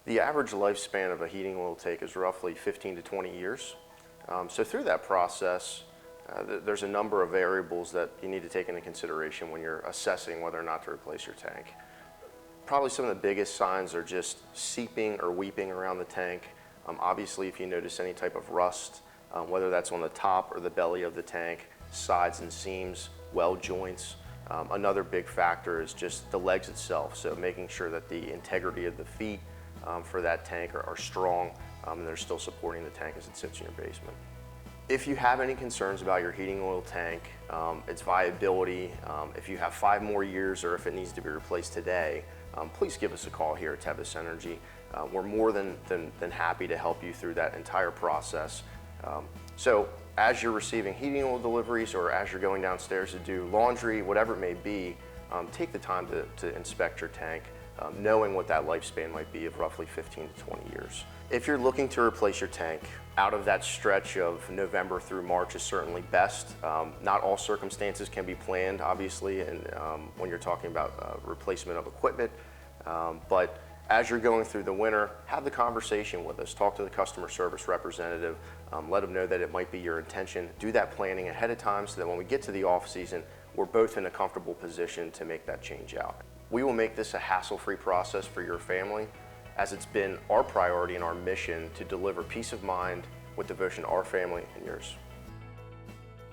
The average lifespan of a heating oil tank is roughly 15 to 20 years. So through that process, there's a number of variables that you need to take into consideration when you're assessing whether or not to replace your tank. Probably some of the biggest signs are just seeping or weeping around the tank. Obviously, if you notice any type of rust, whether that's on the top or the belly of the tank, sides and seams, weld joints. Another big factor is just the legs itself, so making sure that the integrity of the feet for that tank are strong and they're still supporting the tank as it sits in your basement. If you have any concerns about your heating oil tank, its viability, if you have 5 more years or if it needs to be replaced today, please give us a call here at Tevis Energy. We're more than happy to help you through that entire process. So as you're receiving heating oil deliveries or as you're going downstairs to do laundry, whatever it may be, take the time to inspect your tank, knowing what that lifespan might be of roughly 15 to 20 years. If you're looking to replace your tank, out of that stretch of November through March is certainly best. Not all circumstances can be planned, obviously, and when you're talking about replacement of equipment, but as you're going through the winter, have the conversation with us. Talk to the customer service representative. Let them know that it might be your intention. Do that planning ahead of time so that when we get to the off season, we're both in a comfortable position to make that change out. We will make this a hassle-free process for your family, as it's been our priority and our mission to deliver peace of mind with devotion to our family and yours.